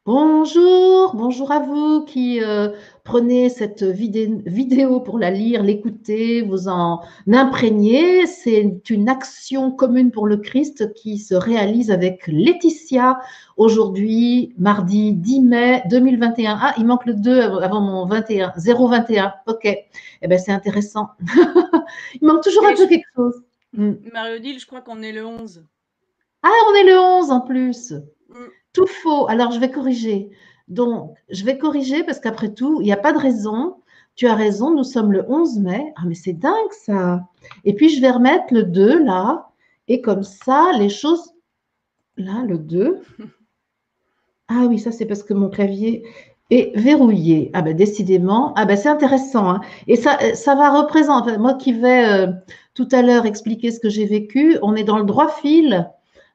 Bonjour, bonjour à vous qui prenez cette vidéo pour la lire, l'écouter, vous en imprégner. C'est une action commune pour le Christ qui se réalise avec Laetitia aujourd'hui, mardi 10 mai 2021. Ah, il manque le 2 avant mon 21, 021. Ok, eh ben, c'est intéressant. Il manque toujours un Et peu quelque chose. Hmm. Marie-Odile, je crois qu'on est le 11. Ah, on est le 11 en plus. Mm. Tout faux. Alors, je vais corriger. Donc, je vais corriger parce qu'après tout, il n'y a pas de raison. Tu as raison, nous sommes le 11 mai. Ah, mais c'est dingue ça. Et puis, je vais remettre le 2 là. Et comme ça, les choses. Là, le 2. Ah oui, ça, c'est parce que mon clavier est verrouillé. Ah ben, décidément. Ah ben, c'est intéressant, hein. Et ça va représenter. Moi qui vais tout à l'heure expliquer ce que j'ai vécu, on est dans le droit fil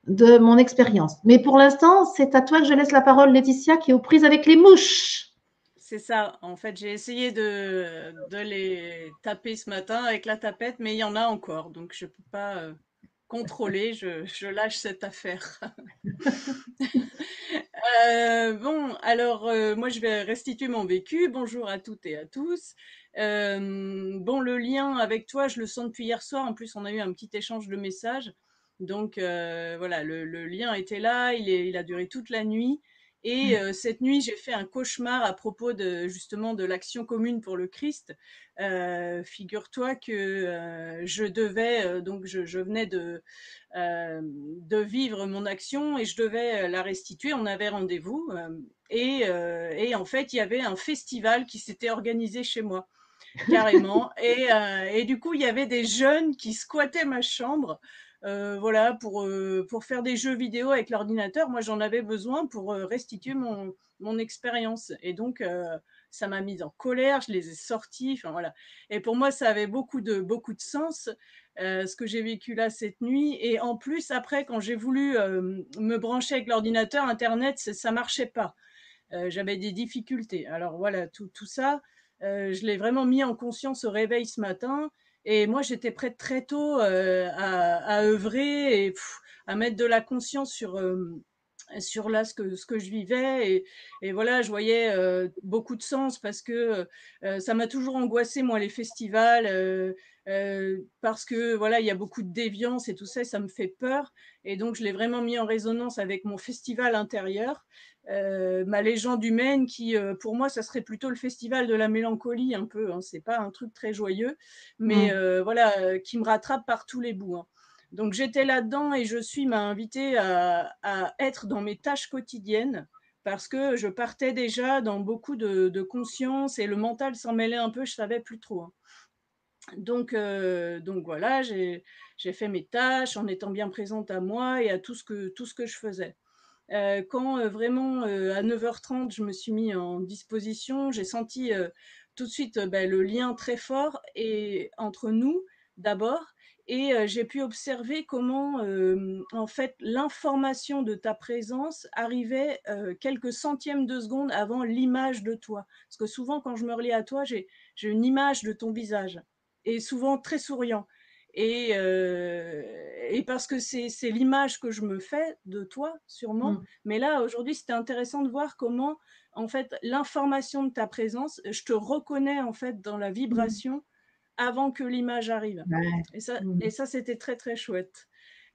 de mon expérience. Mais pour l'instant, c'est à toi que je laisse la parole, Laetitia, qui est aux prises avec les mouches. C'est ça. En fait, j'ai essayé de les taper ce matin avec la tapette, mais il y en a encore. Donc, je peux pas contrôler. Je lâche cette affaire. Bon, alors, moi, je vais restituer mon vécu. Bonjour à toutes et à tous. Bon, le lien avec toi, je le sens depuis hier soir. En plus, on a eu un petit échange de messages. Donc, voilà, le lien était là. Il a duré toute la nuit. Et cette nuit, j'ai fait un cauchemar à propos de justement de l'action commune pour le Christ. Figure-toi que je devais, donc je venais de vivre mon action et je devais la restituer. On avait rendez-vous et en fait, il y avait un festival qui s'était organisé chez moi, carrément. Et du coup, il y avait des jeunes qui squattaient ma chambre. Voilà, pour faire des jeux vidéo avec l'ordinateur. Moi, j'en avais besoin pour restituer mon expérience. Et donc, ça m'a mise en colère, je les ai sortis. Enfin, voilà. Et pour moi, ça avait beaucoup de sens, ce que j'ai vécu là cette nuit. Et en plus, après, quand j'ai voulu me brancher avec l'ordinateur, Internet, ça marchait pas. J'avais des difficultés. Alors voilà, tout ça, je l'ai vraiment mis en conscience au réveil ce matin. Et moi, j'étais prête très tôt à œuvrer et à mettre de la conscience sur là ce que je vivais et voilà, je voyais beaucoup de sens parce que ça m'a toujours angoissé, moi, les festivals, parce que voilà, il y a beaucoup de déviance et tout ça, et ça me fait peur. Et donc je l'ai vraiment mis en résonance avec mon festival intérieur, ma légende humaine qui, pour moi, ça serait plutôt le festival de la mélancolie un peu, hein. C'est pas un truc très joyeux, mais Mm. voilà, qui me rattrape par tous les bouts, hein. Donc j'étais là-dedans et m'a invité à être dans mes tâches quotidiennes parce que je partais déjà dans beaucoup de conscience et le mental s'en mêlait un peu, je savais plus trop, hein. Donc voilà, j'ai fait mes tâches en étant bien présente à moi et à tout ce que je faisais. Quand vraiment à 9h30, je me suis mis en disposition, j'ai senti tout de suite le lien très fort et entre nous d'abord, et j'ai pu observer comment en fait l'information de ta présence arrivait quelques centièmes de seconde avant l'image de toi. Parce que souvent quand je me relie à toi, j'ai une image de ton visage et souvent très souriant. Et parce que c'est l'image que je me fais de toi, sûrement. Mm. Mais là, aujourd'hui, c'était intéressant de voir comment, en fait, l'information de ta présence, je te reconnais, en fait, dans la Mm. vibration avant que l'image arrive. Ouais. Et Mm. ça c'était très, très chouette.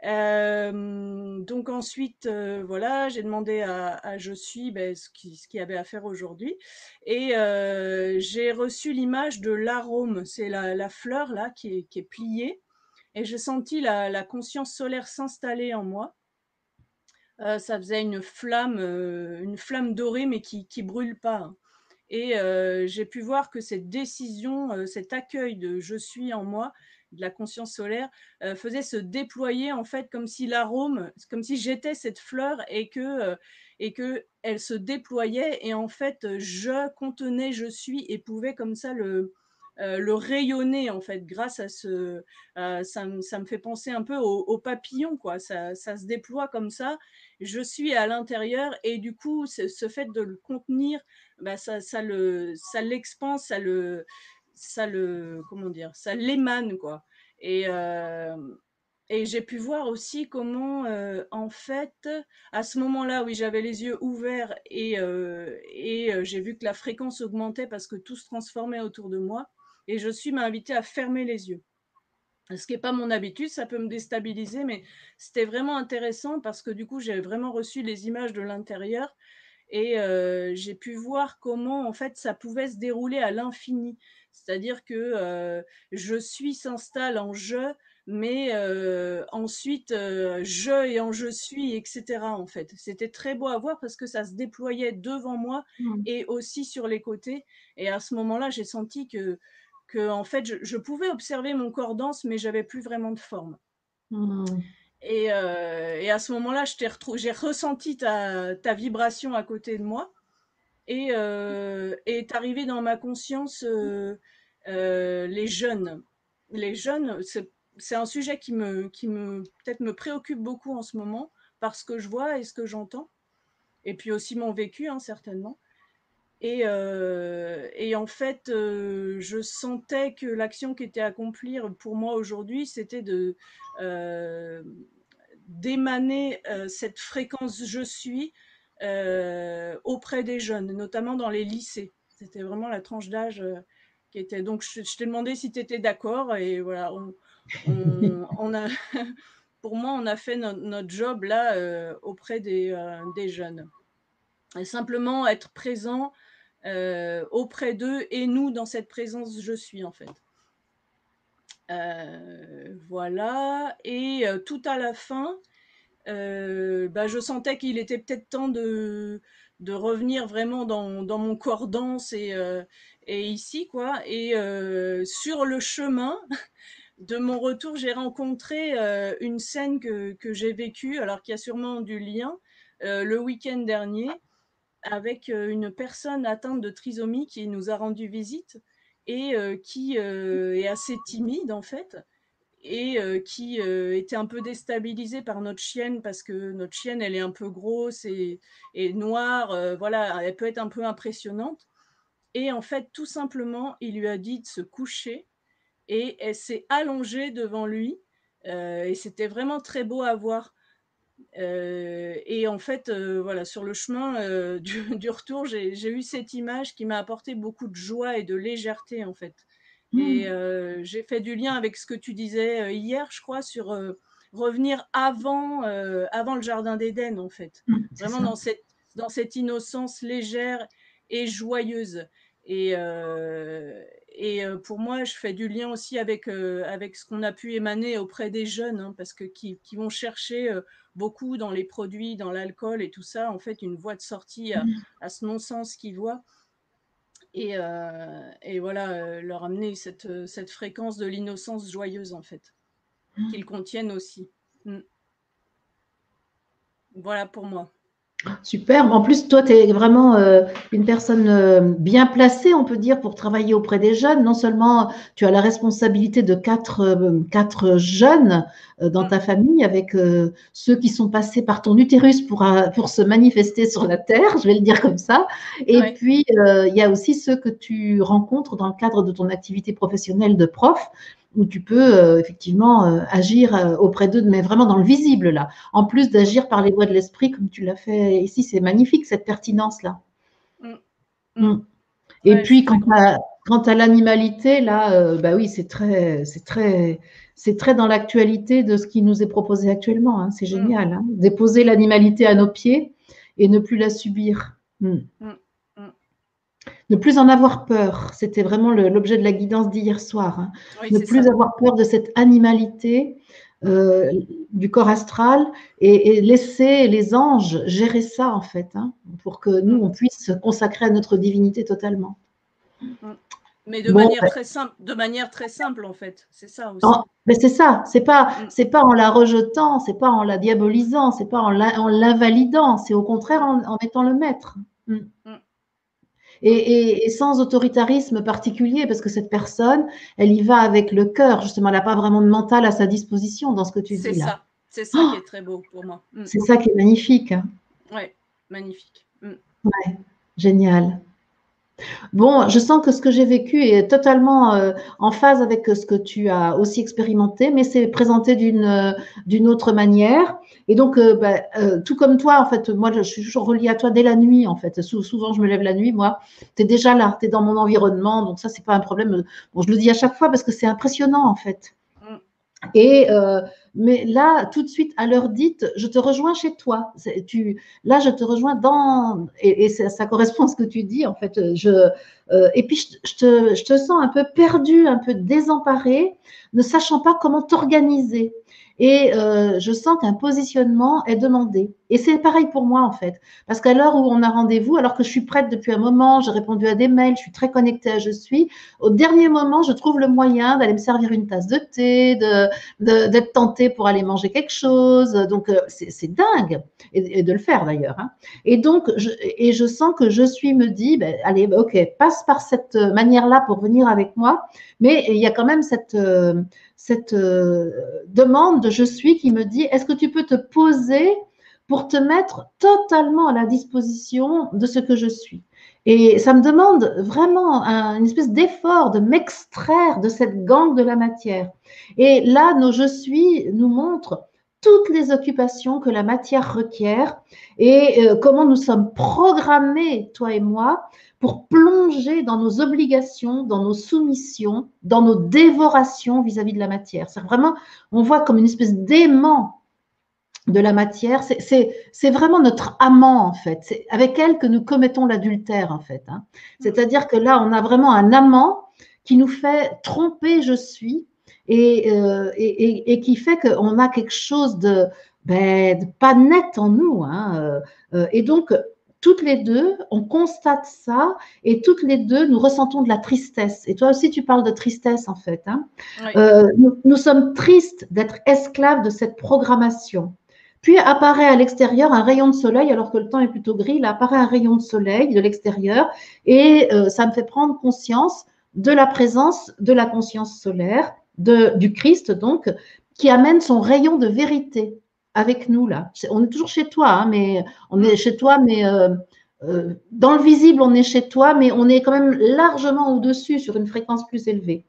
Donc ensuite, voilà, j'ai demandé à Je suis ce qu'il y avait à faire aujourd'hui. Et j'ai reçu l'image de l'arôme. C'est la fleur là qui est pliée. Et j'ai senti la conscience solaire s'installer en moi. Ça faisait une flamme dorée, mais qui brûle pas, hein. Et j'ai pu voir que cette décision, cet accueil de je suis en moi, de la conscience solaire, faisait se déployer en fait comme si l'arôme, comme si j'étais cette fleur et que elle se déployait et en fait je contenais je suis et pouvais comme ça le rayonner en fait grâce à ça me fait penser un peu au papillon quoi, ça se déploie comme ça, je suis à l'intérieur et du coup ce fait de le contenir, bah, ça l'expanse, comment dire, ça l'émane quoi. Et Et j'ai pu voir aussi comment, en fait, à ce moment-là, oui, j'avais les yeux ouverts et j'ai vu que la fréquence augmentait parce que tout se transformait autour de moi. Et je suis invitée à fermer les yeux. Ce qui n'est pas mon habitude, ça peut me déstabiliser, mais c'était vraiment intéressant parce que du coup, j'ai vraiment reçu les images de l'intérieur et j'ai pu voir comment, en fait, ça pouvait se dérouler à l'infini. C'est-à-dire que, je suis s'installe en je, mais ensuite, je et en je suis et cetera, en fait. C'était très beau à voir parce que ça se déployait devant moi Mm. et aussi sur les côtés et à ce moment-là, j'ai senti que en fait, je pouvais observer mon corps dense, mais j'avais plus vraiment de forme Mm. et à ce moment-là, j'ai ressenti ta vibration à côté de moi et est arrivé dans ma conscience les jeunes. Les jeunes, c'est un sujet qui me peut-être me préoccupe beaucoup en ce moment parce que je vois et ce que j'entends, et puis aussi mon vécu, hein, certainement. Et en fait, je sentais que l'action qui était à accomplir pour moi aujourd'hui, c'était euh, d'émaner cette fréquence je suis auprès des jeunes, notamment dans les lycées. C'était vraiment la tranche d'âge qui était. Donc, je t'ai demandé si tu étais d'accord. Et voilà, on a, pour moi, on a fait notre job là auprès des jeunes. Et simplement être présent auprès d'eux et nous dans cette présence je suis en fait. Voilà. Et tout à la fin, bah, je sentais qu'il était peut-être temps de revenir vraiment dans mon corps dense et ici, quoi. Et sur le chemin de mon retour, j'ai rencontré une scène que j'ai vécue, alors qu'il y a sûrement du lien, le week-end dernier, avec une personne atteinte de trisomie qui nous a rendu visite et qui est assez timide en fait et qui était un peu déstabilisée par notre chienne parce que notre chienne elle est un peu grosse et noire, voilà, elle peut être un peu impressionnante. Et en fait, tout simplement, il lui a dit de se coucher et elle s'est allongée devant lui et c'était vraiment très beau à voir. Et en fait, voilà, sur le chemin du retour, j'ai eu cette image qui m'a apporté beaucoup de joie et de légèreté, en fait. Et Mm. j'ai fait du lien avec ce que tu disais hier, je crois, sur revenir avant le Jardin d'Éden, en fait. Mm. C'est Vraiment ça. dans cette innocence légère et joyeuse. Et pour moi, je fais du lien aussi avec ce qu'on a pu émaner auprès des jeunes, hein, parce que qui vont chercher beaucoup dans les produits, dans l'alcool et tout ça, en fait, une voie de sortie à ce non-sens qu'ils voient. Et voilà, leur amener cette fréquence de l'innocence joyeuse, en fait, qu'ils contiennent aussi. Mm. Voilà pour moi. Super. En plus, toi, tu es vraiment une personne bien placée, on peut dire, pour travailler auprès des jeunes. Non seulement tu as la responsabilité de quatre jeunes dans Mm. ta famille, avec ceux qui sont passés par ton utérus pour se manifester sur la terre, je vais le dire comme ça. Et Ouais. puis, il y a aussi ceux que tu rencontres dans le cadre de ton activité professionnelle de prof, où tu peux effectivement agir auprès d'eux, mais vraiment dans le visible, là. En plus Mm. d'agir par les voies de l'esprit, comme tu l'as fait ici, c'est magnifique cette pertinence-là. Mm. Mm. Mm. Et Ouais, je suis puis très contente. quant à l'animalité, là, bah oui, c'est très dans l'actualité de ce qui nous est proposé actuellement, hein. C'est Mm. génial, hein. Déposer l'animalité à nos pieds et ne plus la subir. Mm. Mm. Mm. Ne plus en avoir peur. C'était vraiment l'objet de la guidance d'hier soir, hein. Oui, Ne c'est plus ça. avoir peur de cette animalité Mm. du corps astral et laisser les anges gérer ça, en fait, hein, pour que nous, Mm. on puisse se consacrer à notre divinité totalement. Mm. Mais Bon, de manière très simple, en fait. C'est ça ben, aussi. mais c'est ça, Mm. c'est pas en la rejetant, c'est pas en la diabolisant, c'est pas en l'invalidant, c'est au contraire Mm. en étant le maître. Mm. Mm. Mm. Et sans autoritarisme particulier, parce que cette personne, elle y va avec le cœur, justement, elle n'a pas vraiment de mental à sa disposition dans ce que tu C'est dis là. ça. C'est ça qui Oh, est très beau pour moi. Mm. c'est ça qui est magnifique, hein. Ouais, magnifique. Mm. Ouais, génial. Bon, je sens que ce que j'ai vécu est totalement en phase avec ce que tu as aussi expérimenté, mais c'est présenté d'une autre manière. Et donc, tout comme toi, en fait, moi, je suis toujours reliée à toi dès la nuit, en fait. Souvent, je me lève la nuit, moi. Tu es déjà là, tu es dans mon environnement, donc ça, c'est pas un problème. Bon, je le dis à chaque fois parce que c'est impressionnant, en fait. Mm. Et mais là, tout de suite, à l'heure dite, je te rejoins chez toi. Là, je te rejoins et ça correspond à ce que tu dis, en fait. Et puis, je te sens un peu perdu, un peu désemparé, ne sachant pas comment t'organiser. Et je sens qu'un positionnement est demandé. Et c'est pareil pour moi, en fait. Parce qu'à l'heure où on a rendez-vous, alors que je suis prête depuis un moment, j'ai répondu à des mails, je suis très connectée à Je suis, au dernier moment, je trouve le moyen d'aller me servir une tasse de thé, d'être tentée pour aller manger quelque chose. Donc, c'est dingue. Et de le faire d'ailleurs. Hein. Et donc, je sens que Je suis me dit, ben, allez, ok, passe par cette manière-là pour venir avec moi. Mais il y a quand même cette demande de Je suis qui me dit, est-ce que tu peux te poser pour te mettre totalement à la disposition de ce que je suis. Et ça me demande vraiment une espèce d'effort de m'extraire de cette gangue de la matière. Et là, nos Je suis nous montrent toutes les occupations que la matière requiert et comment nous sommes programmés, toi et moi, pour plonger dans nos obligations, dans nos soumissions, dans nos dévorations vis-à-vis de la matière. C'est vraiment, on voit comme une espèce d'aimant de la matière, c'est vraiment notre amant en fait. C'est avec elle que nous commettons l'adultère en fait. Hein. C'est-à-dire que là, on a vraiment un amant qui nous fait tromper Je suis et qui fait qu'on a quelque chose de pas net en nous. Hein. Et donc, toutes les deux, on constate ça et toutes les deux, nous ressentons de la tristesse. Et toi aussi, tu parles de tristesse en fait. Hein. Oui. Nous sommes tristes d'être esclaves de cette programmation. Puis apparaît à l'extérieur un rayon de soleil, alors que le temps est plutôt gris, là apparaît un rayon de soleil de l'extérieur et ça me fait prendre conscience de la présence de la conscience solaire, du Christ donc, qui amène son rayon de vérité avec nous là. On est toujours chez toi, hein, mais on est chez toi, mais dans le visible, on est chez toi, mais on est quand même largement au-dessus sur une fréquence plus élevée.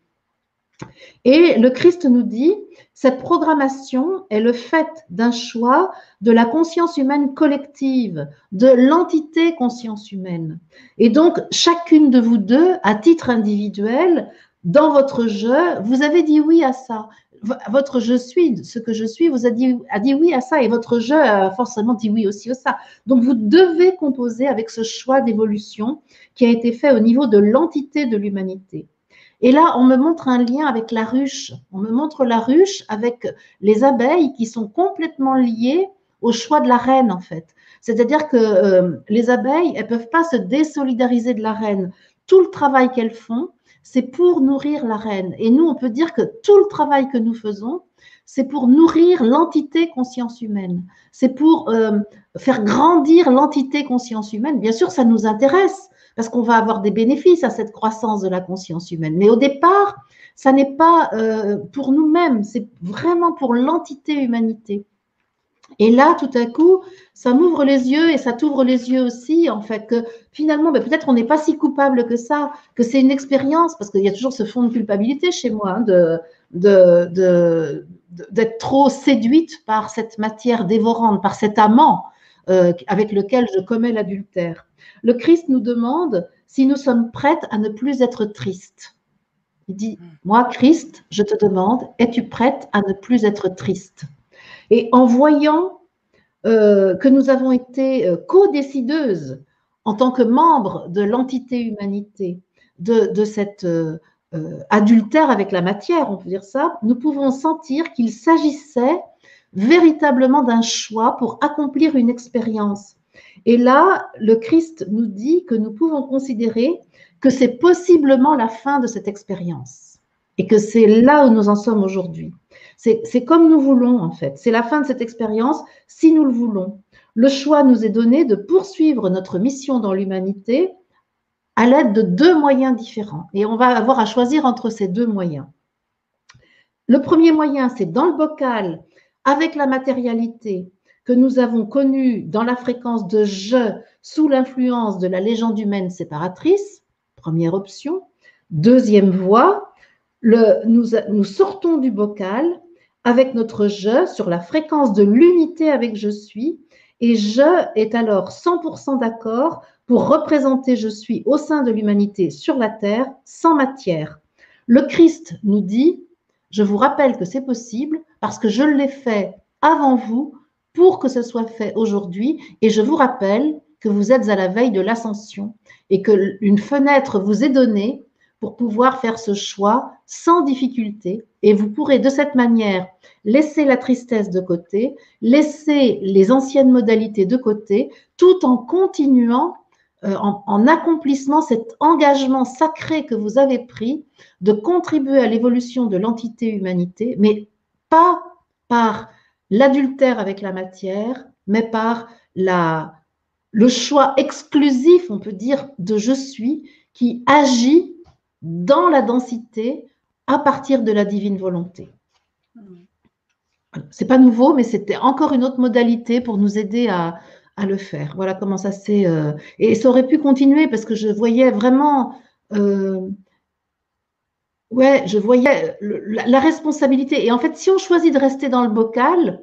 Et le Christ nous dit, cette programmation est le fait d'un choix de la conscience humaine collective, de l'entité conscience humaine. Et donc, chacune de vous deux, à titre individuel, dans votre je, vous avez dit oui à ça. Votre je suis, ce que je suis, vous a dit oui à ça et votre je a forcément dit oui aussi à ça. Donc, vous devez composer avec ce choix d'évolution qui a été fait au niveau de l'entité de l'humanité. Et là, on me montre un lien avec la ruche. On me montre la ruche avec les abeilles qui sont complètement liées au choix de la reine, en fait. C'est-à-dire que les abeilles, elles ne peuvent pas se désolidariser de la reine. Tout le travail qu'elles font, c'est pour nourrir la reine. Et nous, on peut dire que tout le travail que nous faisons, c'est pour nourrir l'entité conscience humaine. C'est pour faire grandir l'entité conscience humaine. Bien sûr, ça nous intéresse parce qu'on va avoir des bénéfices à cette croissance de la conscience humaine. Mais au départ, ça n'est pas pour nous-mêmes, c'est vraiment pour l'entité humanité. Et là, tout à coup, ça m'ouvre les yeux et ça t'ouvre les yeux aussi, en fait, que finalement, peut-être on n'est pas si coupable que ça, que c'est une expérience, parce qu'il y a toujours ce fond de culpabilité chez moi, hein, d'être trop séduite par cette matière dévorante, par cet amant avec lequel je commets l'adultère. Le Christ nous demande si nous sommes prêtes à ne plus être tristes. Il dit, moi, Christ, je te demande, es-tu prête à ne plus être triste? Et en voyant que nous avons été co-décideuses en tant que membres de l'entité humanité, de cet adultère avec la matière, on peut dire ça, nous pouvons sentir qu'il s'agissait véritablement d'un choix pour accomplir une expérience. Et là, le Christ nous dit que nous pouvons considérer que c'est possiblement la fin de cette expérience et que c'est là où nous en sommes aujourd'hui. C'est comme nous voulons, en fait. C'est la fin de cette expérience si nous le voulons. Le choix nous est donné de poursuivre notre mission dans l'humanité à l'aide de deux moyens différents. Et on va avoir à choisir entre ces deux moyens. Le premier moyen, c'est dans le bocal, avec la matérialité que nous avons connue dans la fréquence de je, sous l'influence de la légende humaine séparatrice. première option. Deuxième voie, nous sortons du bocal avec notre je sur la fréquence de l'unité avec je suis. Et je est alors 100% d'accord pour représenter je suis au sein de l'humanité sur la terre sans matière. Le Christ nous dit, je vous rappelle que c'est possible parce que je l'ai fait avant vous pour que ce soit fait aujourd'hui. Et je vous rappelle que vous êtes à la veille de l'ascension et qu'une fenêtre vous est donnée pour pouvoir faire ce choix sans difficulté. Et vous pourrez de cette manière laisser la tristesse de côté, laisser les anciennes modalités de côté, tout en continuant, en accomplissement cet engagement sacré que vous avez pris de contribuer à l'évolution de l'entité humanité, mais pas par l'adultère avec la matière, mais par le choix exclusif, on peut dire, de je suis, qui agit dans la densité à partir de la divine volonté. C'est pas nouveau, mais c'était encore une autre modalité pour nous aider à le faire. Voilà comment ça s'est. Et ça aurait pu continuer parce que je voyais vraiment. Ouais, je voyais la responsabilité. Et en fait, si on choisit de rester dans le bocal,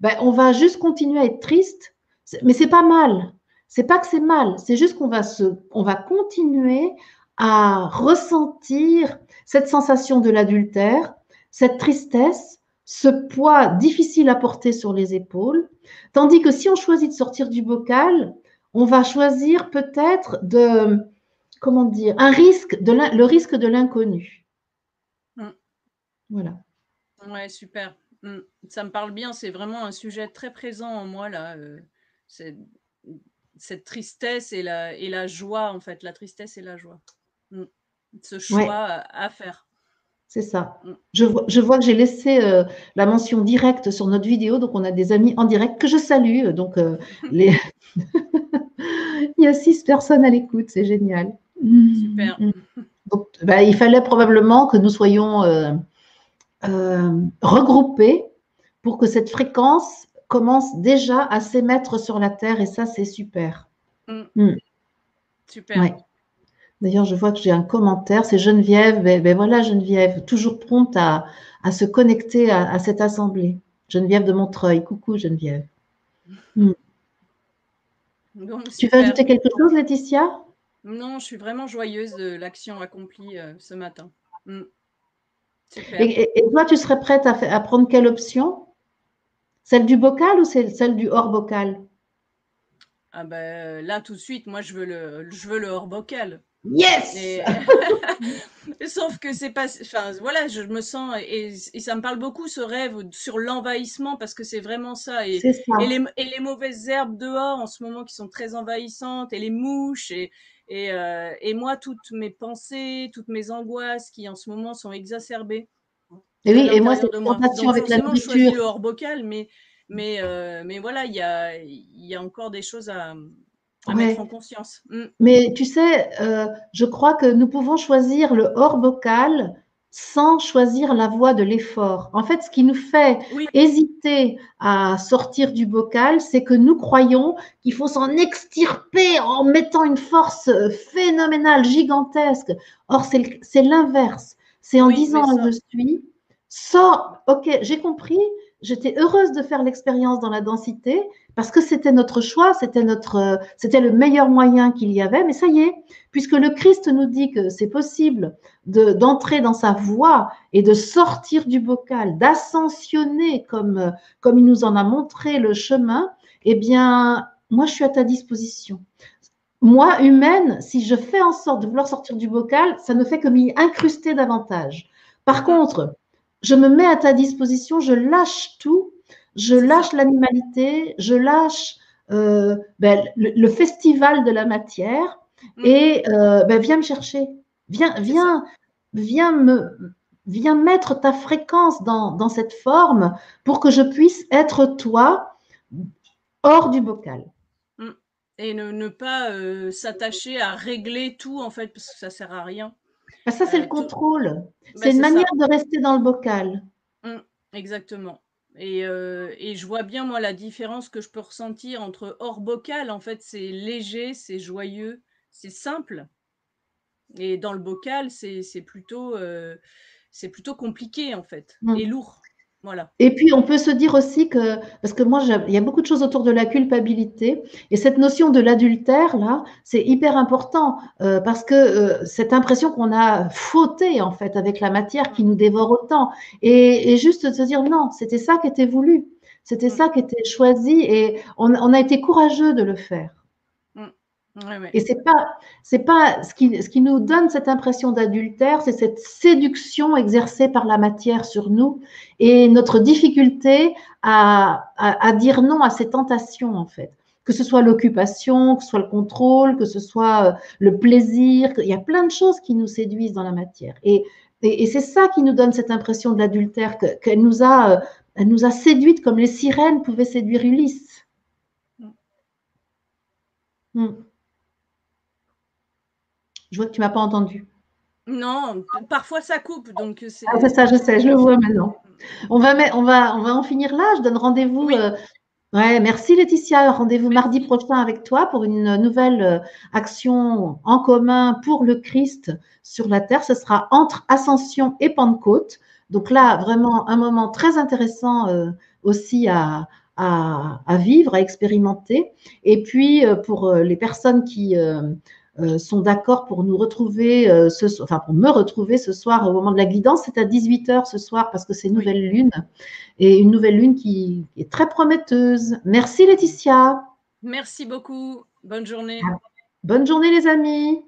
ben, on va juste continuer à être triste. Mais c'est pas mal. C'est pas que c'est mal. C'est juste on va continuer à ressentir cette sensation de l'adultère, cette tristesse, ce poids difficile à porter sur les épaules. Tandis que si on choisit de sortir du bocal, on va choisir peut-être comment dire, le risque de l'inconnu. Voilà. Ouais, super. Ça me parle bien, c'est vraiment un sujet très présent en moi, là. Cette tristesse et la joie, en fait, la tristesse et la joie. Ce choix Ouais, à faire. c'est ça. Je vois que j'ai laissé la mention directe sur notre vidéo, donc on a des amis en direct que je salue. Donc, il y a 6 personnes à l'écoute, c'est génial. Super. Donc, bah, il fallait probablement que nous soyons regroupés pour que cette fréquence commence déjà à s'émettre sur la Terre, et ça, c'est super. Super. Ouais. D'ailleurs, je vois que j'ai un commentaire, c'est Geneviève. Ben voilà, Geneviève, toujours prompte à se connecter à cette assemblée. Geneviève de Montreuil. Coucou, Geneviève. Donc, Tu veux ajouter quelque chose, Laetitia? Non, je suis vraiment joyeuse de l'action accomplie ce matin. Super. Et toi, tu serais prête à prendre quelle option? Celle du bocal ou celle du hors bocal? Ah ben là, tout de suite, moi, je veux le hors bocal. Yes! Sauf que c'est pas, enfin voilà, je me sens et ça me parle beaucoup ce rêve sur l'envahissement parce que c'est vraiment ça C'est ça. et les mauvaises herbes dehors en ce moment qui sont très envahissantes et les mouches et moi toutes mes pensées, toutes mes angoisses qui en ce moment sont exacerbées Et à oui, et moi, l'intérieur cette de moi. tentation Donc avec la forcément, je nourriture. choisis le hors bocal, mais voilà, il y a encore des choses à mettre en Ouais. conscience. Mais tu sais, je crois que nous pouvons choisir le hors bocal sans choisir la voie de l'effort. En fait, ce qui nous fait Oui, hésiter à sortir du bocal, c'est que nous croyons qu'il faut s'en extirper en mettant une force phénoménale, gigantesque. Or, c'est l'inverse. C'est en oui, mais disant ça, je suis, sors, ok, j'ai compris, j'étais heureuse de faire l'expérience dans la densité, parce que c'était notre choix, c'était le meilleur moyen qu'il y avait. Mais ça y est, puisque le Christ nous dit que c'est possible d'entrer dans sa voie et de sortir du bocal, d'ascensionner comme il nous en a montré le chemin, eh bien, moi, je suis à ta disposition. Moi, humaine, si je fais en sorte de vouloir sortir du bocal, ça ne fait que m'y incruster davantage. Par contre, je me mets à ta disposition, je lâche tout, je lâche l'animalité, je lâche le festival de la matière et viens me chercher. Viens mettre ta fréquence dans cette forme pour que je puisse être toi hors du bocal. Et ne pas s'attacher à régler tout, en fait, parce que ça sert à rien. Ça, c'est le contrôle. Bah, C'est une c'est manière ça. de rester dans le bocal. Exactement. Et je vois bien, moi, la différence que je peux ressentir entre hors bocal, en fait, c'est léger, c'est joyeux, c'est simple. Et dans le bocal, c'est plutôt compliqué en fait et Mm. lourd. Voilà. Et puis, on peut se dire aussi que, parce que moi, il y a beaucoup de choses autour de la culpabilité, et cette notion de l'adultère, là, c'est hyper important, parce que cette impression qu'on a fauté, en fait, avec la matière qui Mm, nous dévore autant, et juste de se dire, non, c'était ça qui était voulu, c'était mm, ça qui était choisi, et on a été courageux de le faire. mm. Ouais, ouais. Et c'est pas ce qui nous donne cette impression d'adultère, c'est cette séduction exercée par la matière sur nous et notre difficulté à dire non à ces tentations, en fait. Que ce soit l'occupation, que ce soit le contrôle, que ce soit le plaisir, il y a plein de choses qui nous séduisent dans la matière. Et c'est ça qui nous donne cette impression de l'adultère, elle nous a séduites comme les sirènes pouvaient séduire Ulysse. Mm. Hmm. Je vois que tu m'as pas entendu. Non, parfois ça coupe, donc Ah, c'est c'est ça, je sais, je le c'est- vois maintenant. On va en finir là. Je donne rendez-vous. Oui, Ouais, merci Laetitia. Rendez-vous mardi prochain avec toi pour une nouvelle action en commun pour le Christ sur la terre. Ce sera entre Ascension et Pentecôte. Donc là, vraiment un moment très intéressant aussi à vivre, à expérimenter. Et puis pour les personnes qui sont d'accord pour nous retrouver enfin pour me retrouver ce soir au moment de la guidance, c'est à 18h ce soir parce que c'est oui. nouvelle lune et une nouvelle lune qui est très prometteuse. Merci Laetitia. Merci beaucoup. Bonne journée. Bonne journée les amis.